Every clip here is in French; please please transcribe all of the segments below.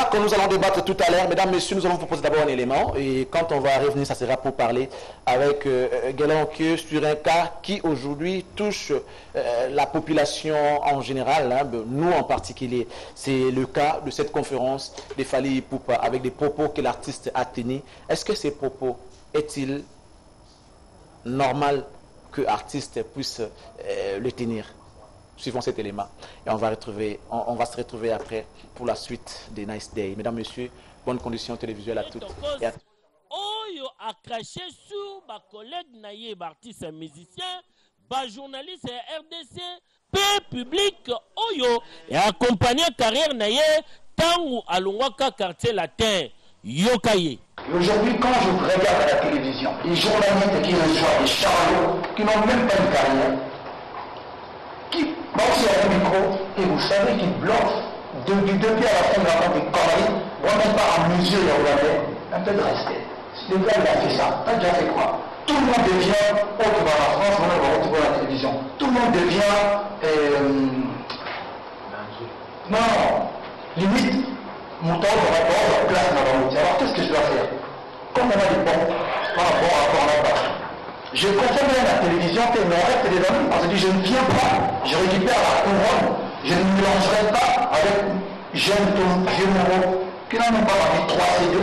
là que nous allons débattre tout à l'heure. Mesdames, Messieurs, nous allons vous proposer d'abord un élément. Et quand on va revenir, ça sera pour parler avec Guélanquieux sur un cas qui aujourd'hui touche la population en général, hein, nous en particulier. C'est le cas de cette conférence de Fally Ipupa avec des propos que l'artiste a tenus. Est-ce que ces propos, est-il normal que l'artiste puisse le tenir? Suivons cet élément et on va se retrouver après pour la suite des Nice Day. Mesdames, Messieurs, bonnes conditions télévisuelles à toutes. Oyo a craché sur ma collègue naïe, artiste musicien, ba journaliste RDC, public Oyo et accompagné carrière naïe Tangu Alungwaka quartier latin Yokaye. Aujourd'hui, quand je regarde à la télévision, les journalistes qui reçoivent des charlots qui n'ont même pas de carrière, qui pensent à un micro, et vous savez qu'ils bluffent depuis à la fin de la compte des conneries, on n'est pas en mesure de regarder un peu de respect. Le gars, il a fait ça, t'as déjà fait quoi? Tout le monde devient, oh, tu vas à la France, on va retrouver la télévision, tout le monde devient, non, limite, mon temps de rapport, la place dans la route. Alors qu'est-ce que je dois faire? Comme on a des bons par rapport à là-bas. Je confirme à la télévision que mon rêve est des amis, parce que je ne viens pas, je récupère la couronne, je ne me lancerai pas avec jeune vieux Moreau, qui n'en ont pas envie 3 CD,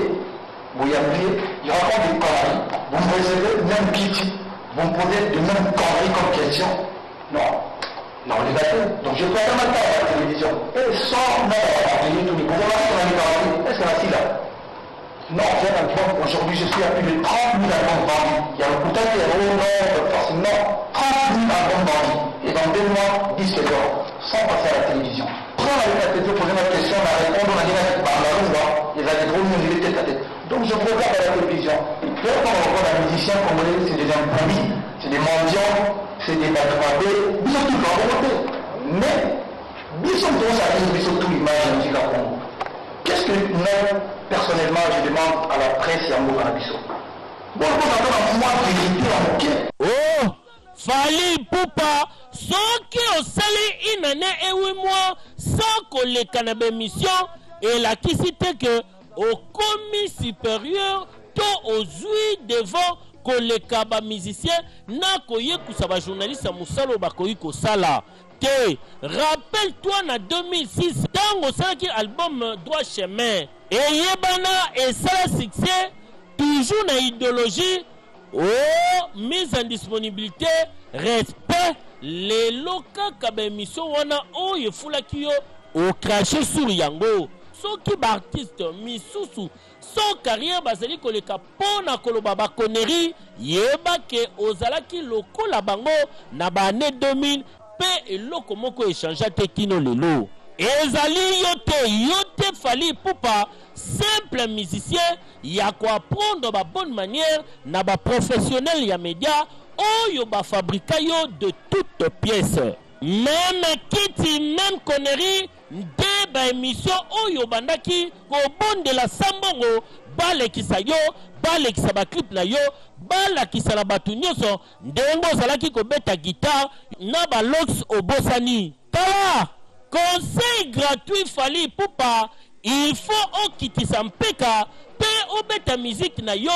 vous y appuyez, il raconte des conneries, vous me réservez même Kitty, vous me posez de même conneries comme question. Non, non, les gâteaux. Donc je préfère même pas à la télévision. Et sans mettre en tous les pouvoirs sur la liberté, est-ce qu'on a si là? Non, j'ai un album, aujourd'hui je suis à plus de 30 000 albums vendus. Il y a le peut-être qu'il y a le nom, forcément 30 000 albums vendus. Et dans 2 mois, disque d'or, sans passer à la télévision. Prends avec la tête, poser ma question, la répondre, on a dit par la loi, les années drôles, nous les tête à tête. Donc je regarde à la télévision. D'ailleurs, quand on regarde un musicien congolais, c'est des impromis, c'est des mendiants, c'est des battements, ils sont tous en volonté. Mais, ils sont tous à dire, ils sont tous l'image de la Congo. Qu'est-ce que moi, personnellement, je demande à la presse et à mon Arabiso? Bon, on attend moi vérité en moquer. Oh, Fally Ipupa, ceux qui ont salé une année et 8 mois sans que les cannabis mission et la qui cité que au commis supérieur, tout aux huit devant que les kaba musiciens n'a koye kusaba journaliste Moussalo Bakoyi Kosala. Rappelle-toi en 2006, dans le album Droit Chemin, et Yebana et ça succès, toujours dans l'idéologie, mise en disponibilité, respect, les locaux qui ont émission, on a eu Fulakio, au craché sur Yango, ceux qui sont artistes, Misusu, son carrière, basali ko le kapona koloba ba koneri, yeba ke ozalaki loko la bango, na ba année 2000, et loko moko échangea te kino lelo. Ezali yote Fally Ipupa, simple musicien, ya ko apprendre ba bonne manière, na ba professionnel ya média, oyo ba fabrika yo de toutes pièces. Même kiti, même connerie, de ba émission oyo bandaki, ko bon de la sambongo, bale kisa yo, bale kisa ba clip na yo, bala kisa na batu nyonso, ndengo zalaki ko beta guitare, na ba lox obosani. Tala, conseil gratuit Fally Ipupa, il faut okitisa mpeka, pe obeta musique na yo,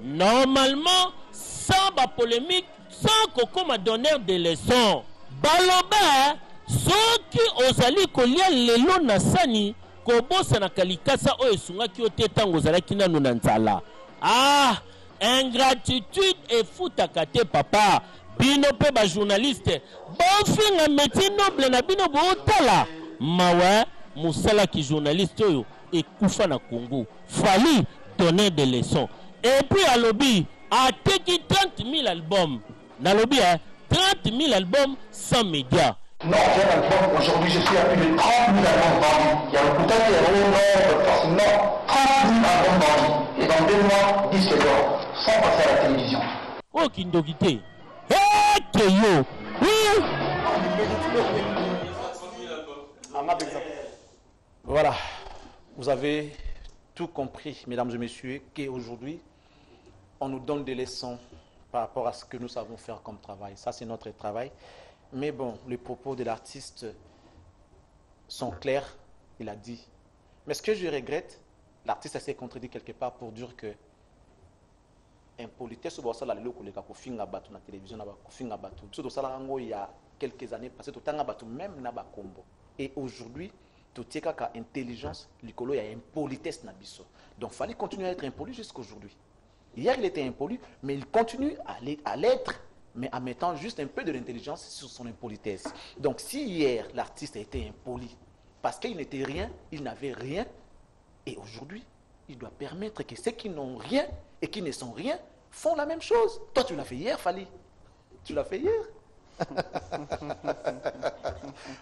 normalement, sans ba polémique, sans kokoma donneur de leçons. Baloba, ceux qui osali kolia lelo na sani, kobosa na kalikasa o esunga ki otetango ozalaki nanu na nzala. Ah, ingratitude et futakate papa. Bino pe ba journaliste. Bonfinga métier noble na bino bootala. Mawa, musala ki journaliste oyo et kufa na Congo. Fally donner des leçons. Et puis à lobby, a teki 30 000 albums. Na lobby, 30 000 albums sans médias. Non, j'ai un album, aujourd'hui je suis à plus de 30 000 albums vendus. Il y a le peut-être qu'il y a le nom, forcément 30 000 albums vendus. Et dans 2 mois, disque d'or, sans passer à la télévision. Oh, Kindogité. Hé, Keyo. Oui. Voilà, vous avez tout compris, mesdames et messieurs, qu'aujourd'hui, on nous donne des leçons par rapport à ce que nous savons faire comme travail. Ça, c'est notre travail. Mais bon, les propos de l'artiste sont clairs, il a dit. Mais ce que je regrette, l'artiste s'est contredit quelque part pour dire que impolitesse au bossa la lelo koleka ko finga batu na télévision na ba ko finga batu tout ça là il y a quelques années passé tout tanga batu même na ba kombo et aujourd'hui tout tika ka intelligence likolo ya impolitesse na biso donc fallait continuer à être impoli jusqu'aujourd'hui. Hier il était impoli mais il continue à l'être mais en mettant juste un peu de l'intelligence sur son impolitesse. Donc si hier l'artiste a été impoli parce qu'il n'était rien, il n'avait rien et aujourd'hui il doit permettre que ceux qui n'ont rien et qui ne sont rien font la même chose. Toi, tu l'as fait hier, Fali. Tu l'as fait hier.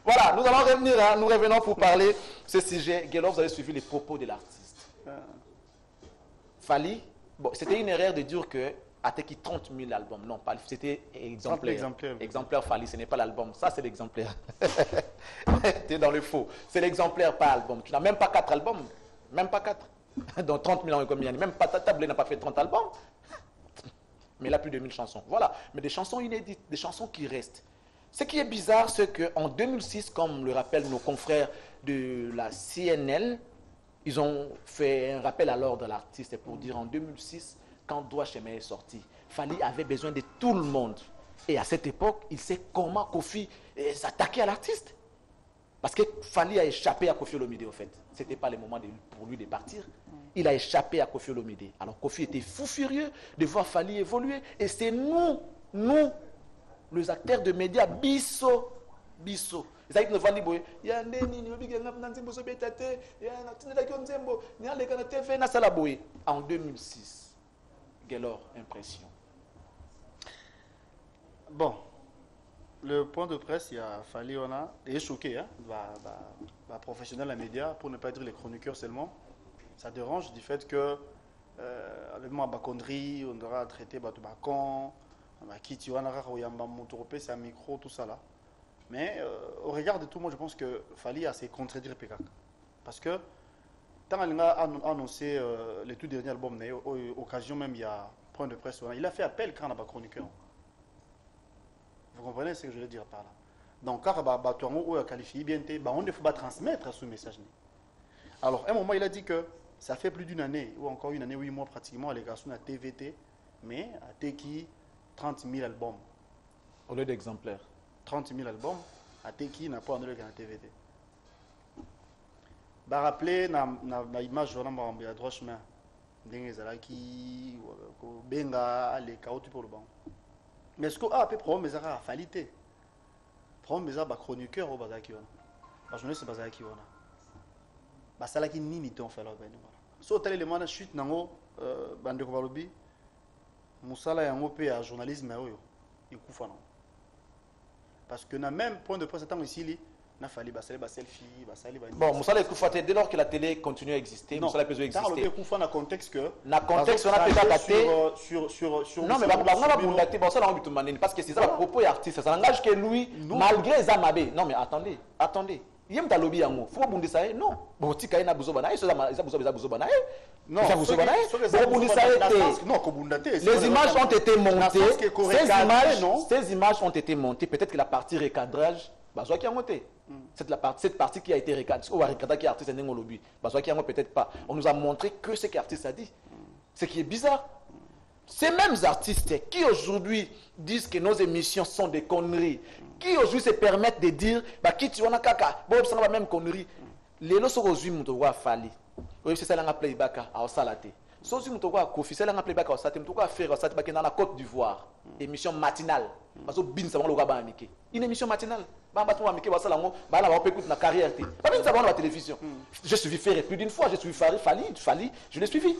Voilà, nous allons revenir, hein, nous revenons pour parler de ce sujet. Guélo, vous avez suivi les propos de l'artiste. Fali, bon, c'était une erreur de dire que Ateki 30 000 albums. Non, c'était exemplaire. Exemplaire Fali, ce n'est pas l'album. Ça, c'est l'exemplaire. Tu es dans le faux. C'est l'exemplaire, pas album. Tu n'as même pas 4 albums. Même pas 4. Donc 30 000 ans et combien? Même pas ta table n'a pas fait 30 albums. Mais il a plus de 1000 chansons. Voilà. Mais des chansons inédites, des chansons qui restent. Ce qui est bizarre, c'est qu'en 2006, comme le rappellent nos confrères de la CNL, ils ont fait un rappel à l'ordre de l'artiste pour dire en 2006, quand Doua Chemé est sorti, Fali avait besoin de tout le monde. Et à cette époque, il sait comment Kofi s'attaquait à l'artiste. Parce que Fali a échappé à Kofi Olomide, au fait. Ce n'était pas le moment pour lui de partir. Il a échappé à Kofi Olomide. Alors Kofi était fou furieux de voir Fali évoluer. Et c'est nous, les acteurs de médias, biso. En 2006, Gelor, impression. Bon. Le point de presse, il a fallu, on a, et choqué, hein, professionnel à médias, pour ne pas dire les chroniqueurs seulement. Ça dérange du fait que, avec moi, connerie, on aura traité Bacon, Kiti, on aura c'est un micro, tout ça là. Mais au regard de tout le monde, je pense que Fali a assez contredire PK. Parce que, tant qu'il a annoncé les tout derniers albums, occasion même, il y a point de presse, il a fait appel quand on a chroniqueur. Vous comprenez ce que je veux dire par là? Donc, quand on a qualifié bien, on ne faut pas transmettre ce message. Alors, à un moment, il a dit que ça fait plus d'une année, ou encore une année, 8 mois pratiquement, les garçons à TVT, mais à Teki, 30 000 albums. Au lieu d'exemplaires. 30 000 albums, à Teki n'a pas en lieu qu'à TVT. Bah, rappelez, dans l'image, je vais à droite chemin. Zalaki, Benga, les chaos pour le banc. Mais est-ce qu'on a un problème mais ça a falité. Problème mais ça chroniqueur au bazaki wana. La journaliste bazaki wana. Ba sala ki nini ton fait là ben voilà. So tel élément na chute nango bande ko balobi. Musala yango pe à journalisme yo. Ikufa non. Parce que na même point de presse tant ici li na fali ba selfie, ba sali ba. Bon, Musala ikufa dès lors que la télé continue à exister, Musala peut exister. Dans le ikufa na contexte que na contexte on a peut-être daté sur non mais on va bondater bon ça on va tout parce que c'est ça le propos artiste ça n'engage que lui malgré Zamabé. Non mais attendez. Yem ta lobby yango. Faut bondi ça non. Bon tika ina buzo bana, ça buzo bana. Non, ça buzo bana. Bon bondi ça non ko bundate. Les images ont été montées. Ces images ont été montées, peut-être que la partie recadrage bazwa qui a monté. Cette partie qui a été recadrée, ou recadrée qui est artiste n'engo lobby. Bazwa qui a peut-être pas. On nous a montré que ce qu'artiste a dit. Ce qui est bizarre. Ces mêmes artistes qui aujourd'hui disent que nos émissions sont des conneries, qui aujourd'hui se permettent de dire bah qui tu as kaka, bon c'est la même connerie. Les lois sont aujourd'hui mutowa fali. Oui c'est ça l'anga playback à Osalate. Sozi mutowa Kofi c'est l'anga playback à Osalate, mutowa faire Osalate baki dans la Côte d'Ivoire. Émission matinale. Parce que bin ça va le gaba amike. Une émission matinale. Ba ba to amike ba salango, ba la ba peut écouter na carrière té. Pas bin ça va dans la télévision. Je suis faire plus d'une fois, je suis Fali, je l'ai suivi.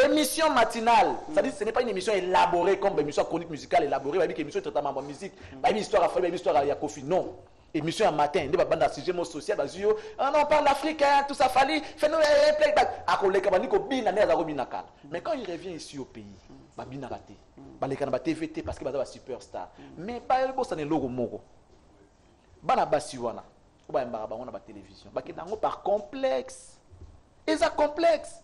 Émission matinale, c'est-à-dire ce n'est pas une émission élaborée comme une émission chronique musicale élaborée, une émission de traitement de musique, une histoire à faire, une histoire à Yakofi, non. Émission à matin, il y a des bandes sujet social, on parle d'Africain, tout ça, Fali, fais-nous un playback. Mais quand il revient ici au pays, il a raté. Il a TVT parce qu'il est un superstar. Mais il y a un logo moro. Il y a un télévision. Par complexe. Et ça complexe.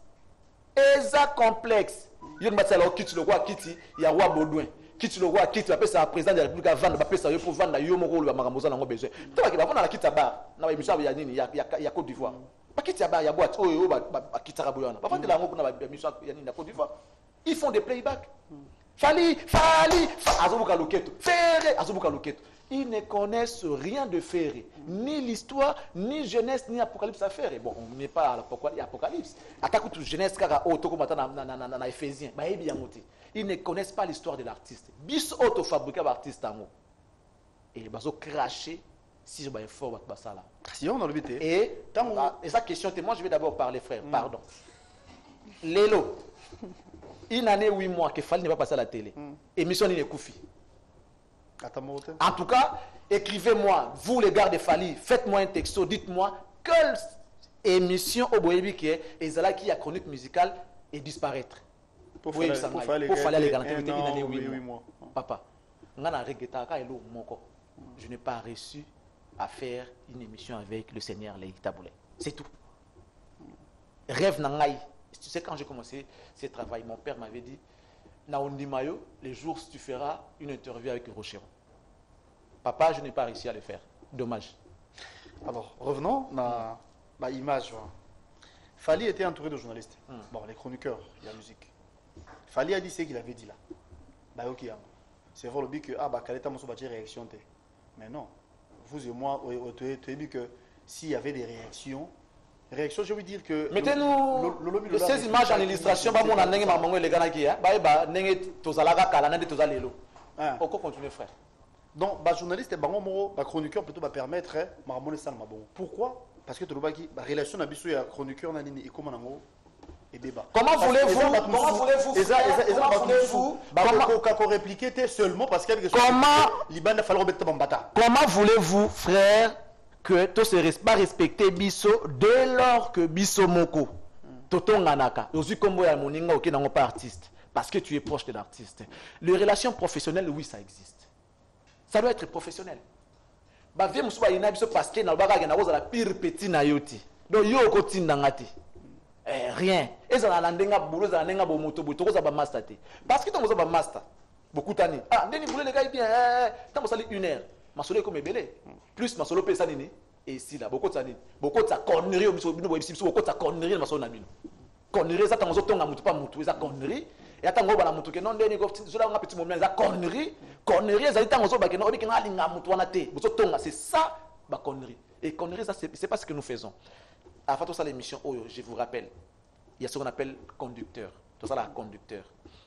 Eza complexe. Il y a un kiti le roi kiti, il y a roi Baudouin. Kiti le roi kiti, après ça président de la République vendre, après ça pour vendre yo moko le maramoza nango besoin. Toi qui va vendre la kiti bar, na émission ya nini, il y a Côte d'Ivoire. Ils font des playbacks. Ils ne connaissent rien de Ferré, ni l'histoire, ni Genèse, ni Apocalypse à faire. Bon, on n'est pas à l'Apocalypse. Attaque toute Genèse, Éphésiens. Ils ne connaissent pas l'histoire de l'artiste. Bis auto-fabriqué par l'artiste. Et ils vont cracher si je vais fort. Et sa question, moi je vais d'abord parler, frère. Pardon. Lélo. Une année, 8 mois, que Fali n'est pas passé à la télé. Émission n'est Koufi. En tout cas, écrivez-moi, vous les gars de Fali, faites-moi un texto, dites-moi quelle émission au Boébi qui est, et Zala qui a chronique musicale et disparaître. Pour faire les garanties, une année, 8 mois. Papa, je n'ai pas réussi à faire une émission avec le Seigneur Léhi Taboulé. C'est tout. Rêve Nangaï. Tu sais, quand j'ai commencé ce travail, mon père m'avait dit, Naondi Mayo, les jours tu feras une interview avec Rocheron. Papa, je n'ai pas réussi à le faire. Dommage. Alors, revenons à l'image. Fali était entouré de journalistes. Bon, les chroniqueurs, la musique. Fali a dit ce qu'il avait dit là. Bah, ok, c'est vrai le but que Kaleta Mousso Bati réaction. Mais non, vous et moi, tu as dit que s'il y avait des réactions, je veux dire que... Mettez-nous ces images en illustration. On peut continuer, frère. Donc, les journalistes et les chroniqueurs plutôt permettre de faire pourquoi? Parce que la relation avec les chroniqueurs et comment Comment voulez-vous répliquer seulement parce que comment voulez-vous, frère, que tout se pas respecter Bisso dès lors que Bisso Moko Toto Nganaka aussi comme ya moninga ok nango pas artiste parce que tu es proche de l'artiste. Les relations professionnelles, oui, ça existe. Ça doit être professionnel. Ba vie musuba ina biso parce que na baga na la pire petit na yoti. Donc yo ko tindangati. Rien. Et ça la ndenga boulot za ndenga bo moto bo to za ba master te. Parce que ton ba master. Beaucoup tani. Ah, ndeni boulot les gars bien. Tant sali 1 heure. Masolo comme belé. Plus masolo pesa nini et ici là beaucoup de ça connerie beaucoup de ça connerie masolo na bino. Connerie ça tango tonga mutu pas mutu ça connerie et atango bana mutu ke non ndeni ko zola nga petit moment ça connerie ça tango zo ba ke no obi ke nga linga mutu wana te. Bozo tonga c'est ça ba connerie. Et connerie ça c'est pas ce que nous faisons. À faire tout ça l'émission je vous rappelle, il y a ce qu'on appelle conducteur. Tout ça là conducteur.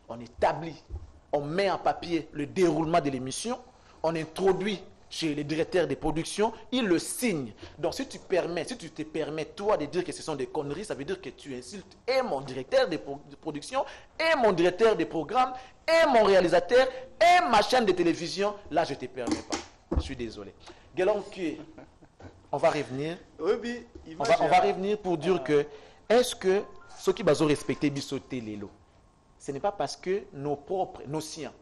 On établit, on met en papier le déroulement de l'émission, on introduit chez les directeurs de production, ils le signent. Donc si tu te permets toi de dire que ce sont des conneries, ça veut dire que tu insultes et mon directeur de production, et mon directeur de programme, et mon réalisateur, et ma chaîne de télévision. Là, je ne te permets pas. Je suis désolé. Guélon, on va revenir. On va revenir pour dire que est-ce que ceux qui ont respecté Bissoté Lelo, ce n'est pas parce que nos siens,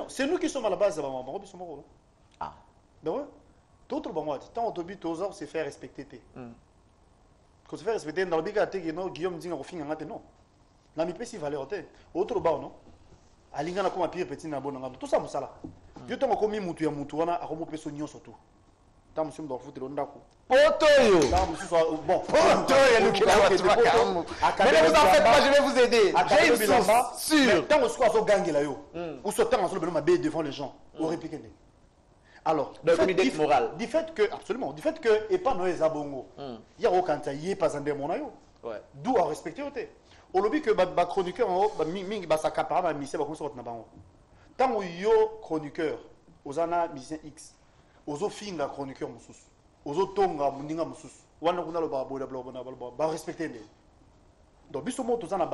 c'est nous qui sommes à la base. Ah. Ben ouais. D'autres tant autobi tous se faire respecter. Quand se faire respecter dans le biga Guillaume dit au fin non. La mi pesi valeur te. Autre ba non. Alinga na comme pire petit na bon tout ça musala. Yo tango komi mutu ya mutu wana akomo peso nyo surtout. Tant monsieur ndo foot ndako. Potoyo. Bon, Potoyo le mais vous en faites pas, je vais vous aider. J'ai une source sûre. Tant on soit gangé là yo. Ou soit on le mabe devant les gens. On réplique. Alors, du fait que absolument, du fait que et pas noé zabongo. Il y a aucun taillé pas en démon yo. Ouais. D'où à respecter oté. Au lobby que ba chroniqueur mingi ba s'accapara ba mission ba comme ça na bango. Tant yo chroniqueur ozana mission X. Ozo finga chroniqueur mususu. Ozo tonga muninga mususu. Wana kuna lo ba bola ba respecter les. Donc biso mo tozana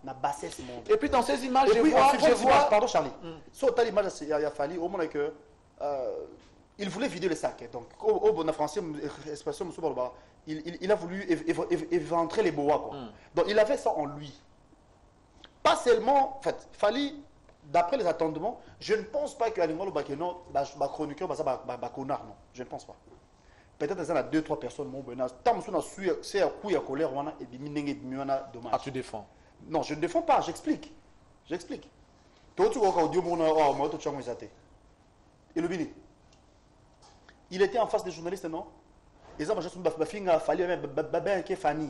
na bassesse monde. Et puis dans ces images je vois pardon Charlie. So t'as l'image il a fallu au moins que il voulait vider le sac. Donc au bon français expression mususu ba il a voulu éventrer les bois quoi. Donc il avait ça en lui. Pas seulement en fait, fallait d'après les attendements, je ne pense pas que l'animal bakeno ba chroniqueur ba connard non, je ne pense pas. Peut-être qu'il y a 2-3 personnes mon benas. Tant que su c'est à coup ya colère wana et biminenge bimiona dommage. Ah tu défends. Non, je ne défends pas, j'explique. Toi tu vois audio mon oh moi to chango izate. Et le bini. Il était en face des journalistes non? ils ont ma Fali ben qui Fanny.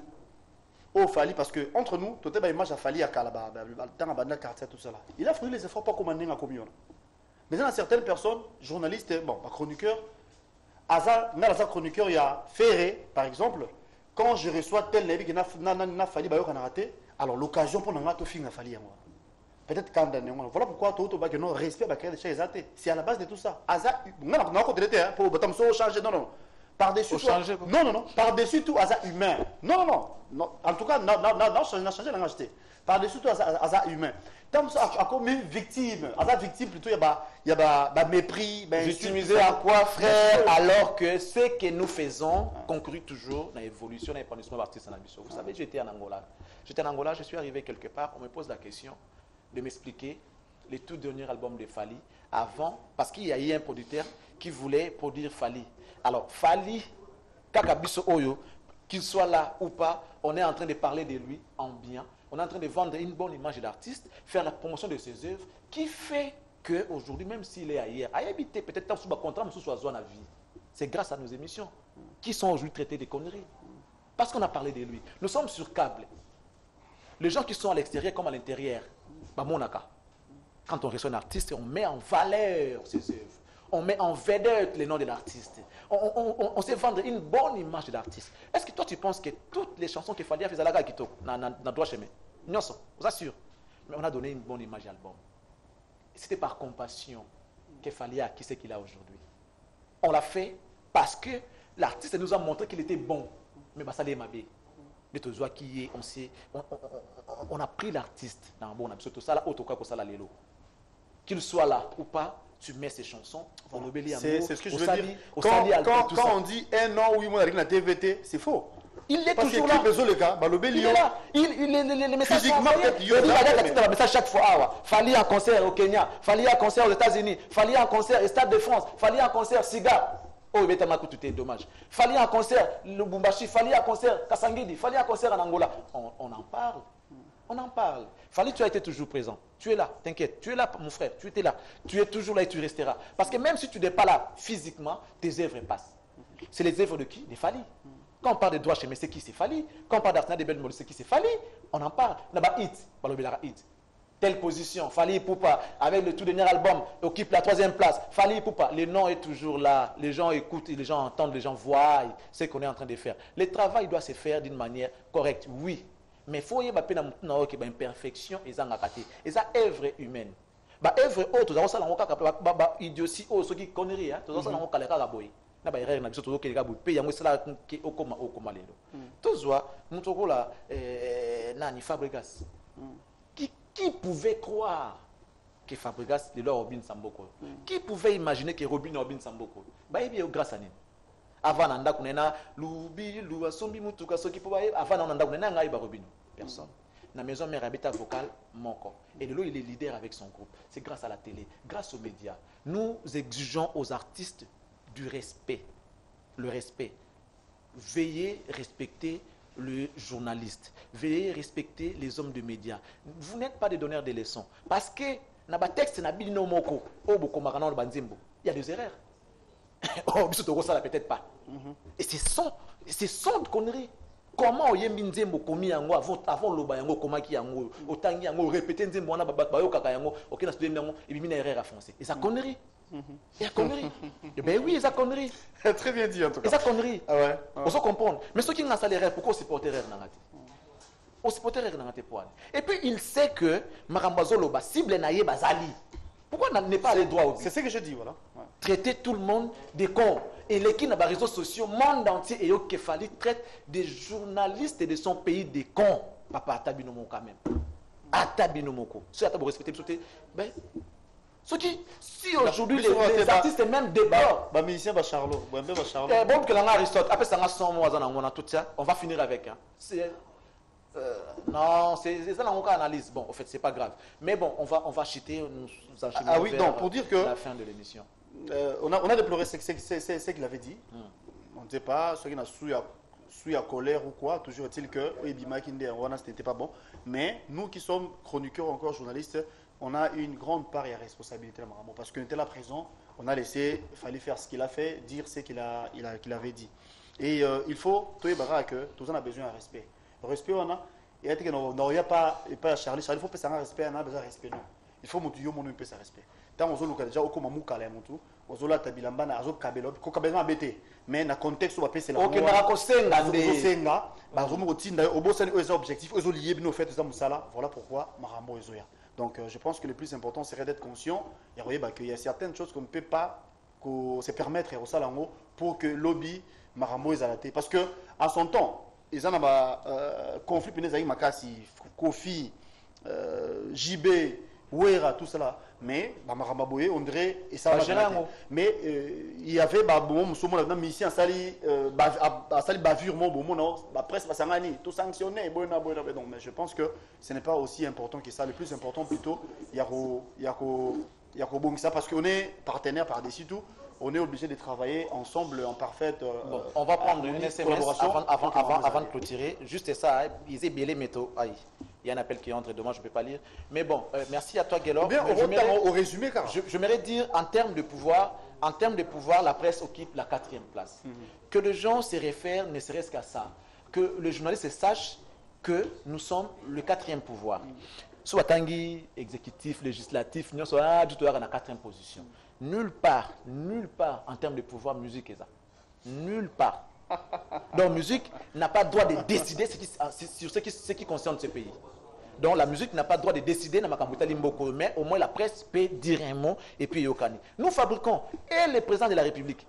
Oh Fali parce que entre nous, tout est image à Fali à Kalaba, dans la bande quartier tout ça là. Il a fourni les efforts pour commander la commune. Mais il y a certaines personnes, journalistes, bon, chroniqueurs, chroniqueur, il y a Ferré, par exemple, quand je reçois tel navire qui n'a Fali raté, alors l'occasion pour nous faire fin Fali à moi. Peut-être quand voilà pourquoi tout le monde respect de chez les c'est à la base de tout ça. Asa, on a côté pour changer non. Par-dessus tout, non, par-dessus tout, hasard humain. Non. En tout cas, non, changé la acheté. Par-dessus tout, hasard humain. Tant à comme victime, hasard victime plutôt, il y a mépris. Victimiser à quoi, frère, alors que ce que nous faisons conclut toujours dans l'évolution, dans l'épanouissement de l'artiste en ambition. Vous savez, j'étais en Angola. Je suis arrivé quelque part, on me pose la question de m'expliquer les tout derniers albums de Fali avant, parce qu'il y a eu un producteur qui voulait produire Fali. Alors, Fali, Kakabiso Oyo, qu'il soit là ou pas, on est en train de parler de lui en bien. On est en train de vendre une bonne image d'artiste, faire la promotion de ses œuvres, qui fait qu'aujourd'hui, même s'il est ailleurs, à habiter peut-être sous un contrat, mais sous zone à vie. C'est grâce à nos émissions qui sont aujourd'hui traitées de conneries. Parce qu'on a parlé de lui. Nous sommes sur câble. Les gens qui sont à l'extérieur comme à l'intérieur, bah, monaka. Quand on reçoit un artiste, on met en valeur ses œuvres. On met en vedette les noms de l'artiste. On sait vendre une bonne image de l'artiste. Est-ce que toi tu penses que toutes les chansons qu'il fallait faire à Kito, dans droit chemin, non, je vous assure. Mais on a donné une bonne image à l'album. C'était par compassion qu'il fallait à qui c'est qu'il a aujourd'hui. On l'a fait parce que l'artiste nous a montré qu'il était bon. Mais ça l'est mabé. Mais tu vois qui est, on a pris l'artiste dans un bon absurde. Tout ça là, qu'il soit là ou pas. Tu mets ces chansons, c'est ce que je veux dire. Quand on dit un an, oui, moi, la TVT, c'est faux. Il est toujours là. Il est là. Les messages sont envoyés. Il y a des messages chaque fois. Fali en concert au Kenya, Fali en concert aux États-Unis, Fali en concert au Stade de France, Fali en concert Siga. Oh, il tout est dommage. Fali en concert Lubumbashi, Fali en concert Kasangidi, Fali en concert en Angola. On en parle. On en parle. Fali, tu as été toujours présent. Tu es là, t'inquiète. Tu es là, mon frère. Tu étais là. Tu es toujours là et tu resteras. Parce que même si tu n'es pas là physiquement, tes œuvres passent. C'est les œuvres de qui? Des Fali. Quand on parle de droit chez c'est qui? C'est Fali. Quand on parle d'Arsenal de Belmol, c'est qui? C'est Fali. On en parle. Là-bas, hit. Telle position. Fali Poupa, avec le tout dernier album, occupe la 3e place. Fali Poupa, le nom est toujours là. Les gens écoutent, les gens entendent, les gens voient ce qu'on est en train de faire. Le travail doit se faire d'une manière correcte, oui. Mais il faut y avoir une imperfection et une œuvre humaine. Une œuvre autre, tu as une idiotie, ce qui est connerie. Tu as Fabregas. Qui pouvait croire que Fabregas est Robin Samboko? Qui pouvait imaginer que Robin est Robin Samboko? Grâce à nous. Avant nanda kunena lubi luasombi mutuka soki po avant nanda kunena ngai ba Robino personne na maison mère habita vocal moko et de l'eau il est leader avec son groupe. C'est grâce à la télé, grâce aux médias. Nous exigeons aux artistes du respect, le respect. Veillez respecter le journaliste, veillez respecter les hommes de médias. Vous n'êtes pas des donneurs de leçons parce que na ba texte na bino moko o boko makana ba nzembo il y a des erreurs. Oh, ça peut-être pas. Et c'est son de conneries. Comment Oyembi Nzembo komi yango avant loba yango komaki yango otangi yango répéter Nzembo na bayo kaka yango OK na studio yango et bimina erreur à foncer. Et ça connerie. Et ça connerie. Ben oui, ça connerie. Très bien dit en tout cas. Et ça connerie. Ah ouais. On se comprendre. Mais ceux qui n'ont pas l'erreur, pourquoi on supporte erreur dans la tête? On supporte erreur dans la tête. Et puis il sait que Marambazo loba cible naie bazali. Pourquoi n'est pas allé droit au but? C'est ce que je dis, voilà. Ouais. Traiter tout le monde des cons. Et l'équipe dans les réseaux sociaux, monde entier, et au Kefali traite des journalistes de son pays des cons. Papa, Atabinomoko quand même. Atabinomoko. Si tu as respecté, ben, si aujourd'hui les artistes même débordent. Bah, musicien, bah, Charlot. Bon, que l'on a Aristote, après ça, on a tout ça, on va finir avec. Hein. Non, c'est ça qu'on analyse. Bon, en fait, c'est pas grave. Mais bon, on va chuter, nous enchaîner oui, donc, pour dire que la fin de l'émission. On a déploré ce qu'il avait dit. On ne sait pas, ceux qui ont sous à colère ou quoi, toujours est-il que ce n'était pas bon. Mais nous qui sommes chroniqueurs, encore journalistes, on a une grande part et responsabilité parce qu'on était là présent, on a laissé, il fallait faire ce qu'il a fait, dire ce qu'il avait dit. Et il faut, tout on a besoin de respect. Le respect, on a, et il n'y a pas Charlie, il faut pas un respect, on a besoin de respect. Il faut que nous ayons un respect. Tant on a déjà au comme Moukale, on a tabilambana, on a kabelo, ko kabelo abete. Mais dans le contexte où on a c'est la. Ok, na rakosenga senga, ba zomo otinda, obosani aux objectifs, aux liés bien au fait de musala. Voilà pourquoi Marambo ezoya. Donc je pense que le plus important serait d'être conscient. Il y a certaines choses qu'on ne peut pas se permettre au salango pour que lobby Marambo ezalate. Parce que en son temps, ils ont un conflit avec Makasi, Kofi, JB, Ouera, tout cela. Mais Maramboye, on dirait, et ça va. Mais il y avait un mission à Sali bavure, la presse va s'en tout sanctionner. Donc, mais je pense que ce n'est pas aussi important que ça. Le plus important, plutôt, il y a ça parce qu'on est partenaire par-dessus tout. On est obligé de travailler ensemble en parfaite on va prendre une SMS avant de clôturer. Juste ça, il y a un appel qui entre demain, je ne peux pas lire. Mais bon, merci à toi, Guélor. Au résumé, car je m'aimerais dire, en termes de pouvoir, la presse occupe la 4e place. Que les gens se réfèrent ne serait-ce qu'à ça. Que le journaliste sache que nous sommes le 4e pouvoir. Soit Tanguy, exécutif, législatif, nous sommes à la 4e position. Nulle part en termes de pouvoir musique est ça. Nulle part. Donc musique n'a pas le droit de décider sur ce qui concerne ce pays. Donc la musique n'a pas le droit de décider, mais au moins la presse peut dire un mot et puis yokani. Nous fabriquons, et le président de la République,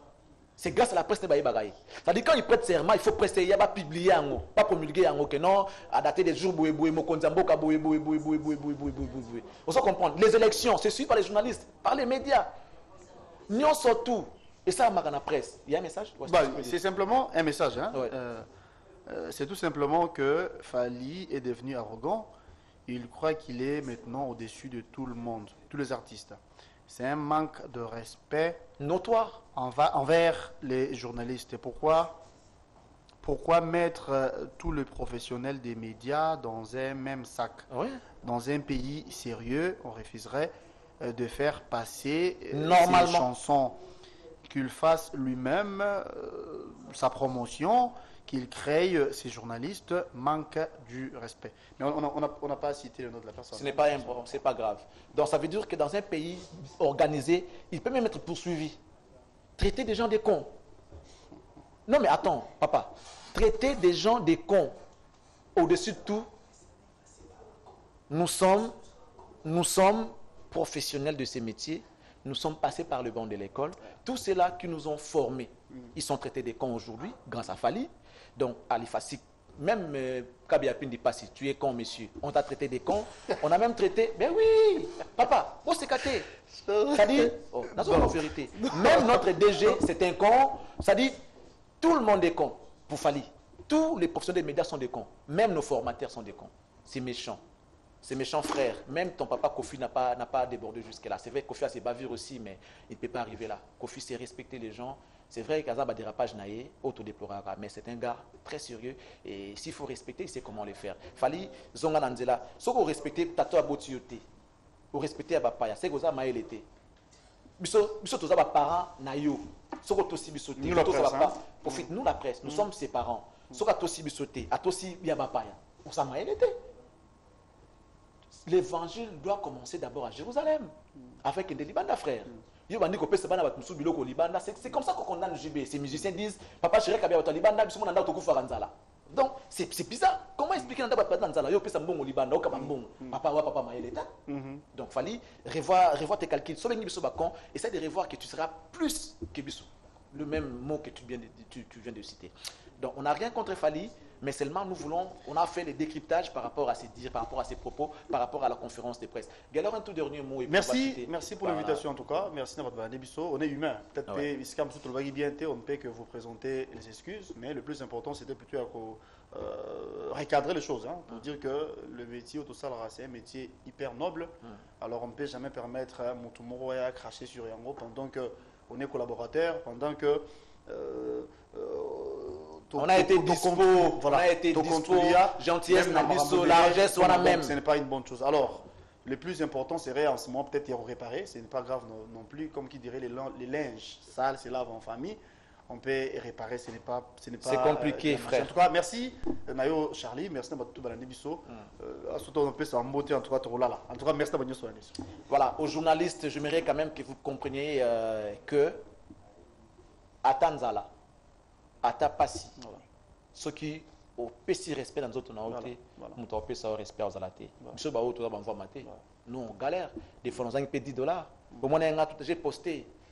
c'est grâce à la presse de Baye Bagaï. C'est-à-dire quand il prête serment, il faut prêter, il y a pas publier en haut, pas promulguer en haut, que non, à dater des jours, on s'en comprend. Les élections, c'est suivi par les journalistes, par les médias. Nous surtout, et ça, dans la presse, il y a un message. C'est simplement un message. Hein? Ouais. C'est tout simplement que Fally est devenu arrogant. Il croit qu'il est maintenant au-dessus de tout le monde, tous les artistes. C'est un manque de respect notoire envers les journalistes. Pourquoi mettre tous les professionnels des médias dans un même sac? Dans un pays sérieux, on refuserait de faire passer ses chansons, qu'il fasse lui-même sa promotion, qu'il crée ses journalistes, manque du respect. Mais on n'a pas cité le nom de la personne. Ce n'est pas c'est pas grave. Donc ça veut dire que dans un pays organisé, il peut même être poursuivi. Traiter des gens des cons. Non mais attends, papa. Traiter des gens des cons. Au-dessus de tout, nous sommes professionnels de ces métiers, nous sommes passés par le banc de l'école. Tous ceux-là qui nous ont formés, ils sont traités des cons aujourd'hui, grâce à Fally. Donc, Ali Fassi, même Kabia Pindi Passi, tu es con, monsieur. On t'a traité des cons. On a même traité, ben oui, papa, où c'est caté? C'est-à-dire, la vérité. Même notre DG, c'est un con. C'est-à-dire, tout le monde est con pour Fally. Tous les professionnels des médias sont des cons. Même nos formateurs sont des cons. C'est méchant. Ces méchants frères, même ton papa Kofi n'a pas débordé jusque-là. C'est vrai que Kofi a ses bavures aussi, mais il ne peut pas arriver là. Kofi sait respecter les gens. C'est vrai qu'Azab a dérapage naïe, autodéplorera, mais c'est un gars très sérieux. Et s'il faut respecter, il sait comment le faire. Fally, Zonga Nanzela, si vous respectez Tato Abotiote, vous respectez Abapaya, c'est que vous avez maïlété. Biso tous les parents naïo, si vous aussi bisoté, nous la presse, nous sommes ses parents. Si vous aussi bisoté, à aussi Abapaya, on s'est maïlété. L'évangile doit commencer d'abord à Jérusalem, avec des Libanais, frères. C'est comme ça qu'on condamne le JB. Ces musiciens disent, papa, je suis au Libanda, je suis au donc, c'est bizarre. Comment expliquer que papa, donc, Fally revoir tes calculs. Essaie de revoir que tu seras plus que Bissou. Le même mot que tu viens de citer. Donc, on n'a rien contre Fally, mais seulement on a fait les décryptages par rapport à ses dires, par rapport à ses propos, par rapport à la conférence de presse. Galère, un tout dernier mot. Merci pour l'invitation en tout cas. Merci de votre Bisso. On est humain. Peut-être que on ne peut que vous présenter les excuses, mais le plus important, c'était plutôt recadrer les choses. Pour dire que le métier tout ça, c'est un métier hyper noble. Alors on ne peut jamais permettre à Moutoumoro à cracher sur Yango pendant qu'on est collaborateur, pendant que on a été dispo, gentillesse, largesse, on a même. Ce n'est pas une bonne chose. Alors, le plus important serait en ce moment peut-être y réparer. Ce n'est pas grave non plus, comme qui dirait les linges sales se lavent en famille. on peut réparer. Ce n'est pas. C'est compliqué, frère. En tout cas, merci Nayo Charlie, merci d'avoir tout balandé biso. Surtout on peut s'en beauté en tout cas En tout cas, merci d'avoir sur la liste. Voilà, aux journalistes, j'aimerais quand même que vous compreniez que à Tanzala, à Tapasi, ceux qui ont petit respect dans les autres naoté, nous avons peu ça respect aux alatés. Monsieur Bao, tout d'abord, on va mater. Nous on galère. Des fois, nous avons payé $10. Pour moi,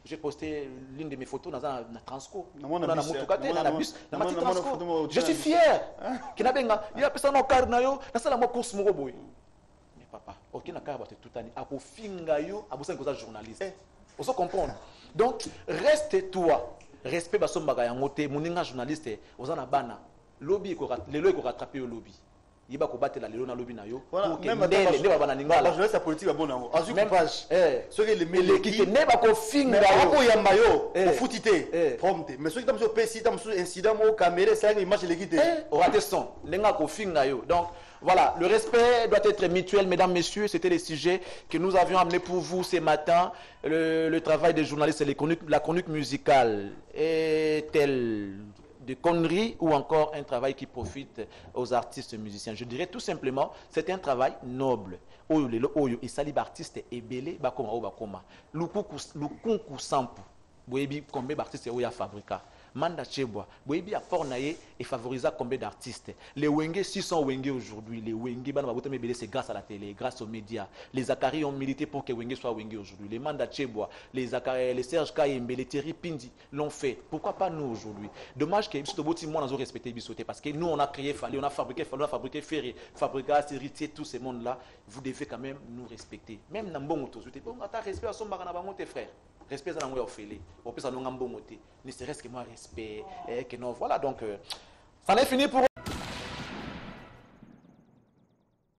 j'ai posté l'une de mes photos dans un Transco. Dans la bus, dans la Transco. Je suis fier. Il y a personne qui a une course. Mais papa, aucun n'a pas tout année. À pour finga yo, à besoin que journaliste. On se comprend. Donc, reste-toi. Respect baso mbaga yangote, moninga journaliste, ozana bana. Lobby ko lelo ko rattraper au lobby. Yiba ko batela lelo na lobby na yo. Pour que ndele nde bana ningala. La journaliste politique ba bon nango. Azu courage. Ceux qui les quitter ne ba ko finga ko yamba yo, ko futité. Prompte. Mais ceux qui tam so PC, tam so incident mo caméra, ça une image les quitter. Au raté son, lenga ko finga yo. Donc voilà, le respect doit être mutuel, mesdames, messieurs. C'était les sujets que nous avions amenés pour vous ce matin. Le travail des journalistes et la chronique musicale est-elle de conneries ou encore un travail qui profite aux artistes musiciens? Je dirais tout simplement, c'est un travail noble. Oyo et salib artiste et belé bakoma o bakoma. Lukunku sampu. Boyebi combien d'artistes oya fabrica. Manda Cheboa, Boyebi a fornaye et favorisa combien d'artistes. Les Wenge, 600 Wenge aujourd'hui. Les Wenge, c'est grâce à la télé, grâce aux médias. Les Zachary ont milité pour que Wenge soit Wenge aujourd'hui. Les Manda Cheboa, les Serge Kayembe, les Thierry Pindi l'ont fait. Pourquoi pas nous aujourd'hui? Dommage que moi, nous avons respecté Bissoté parce que nous, on a créé Fali, on a fabriqué Ferré, Fabrica, héritier, tous ces mondes-là. Vous devez quand même nous respecter. Même dans bon auto, on a respect à son baranabango, tes frères. Respect à l'anglais offélé. On peut s'en nous ne serait-ce que moi respect. Que non, voilà donc. Ça en est fini pour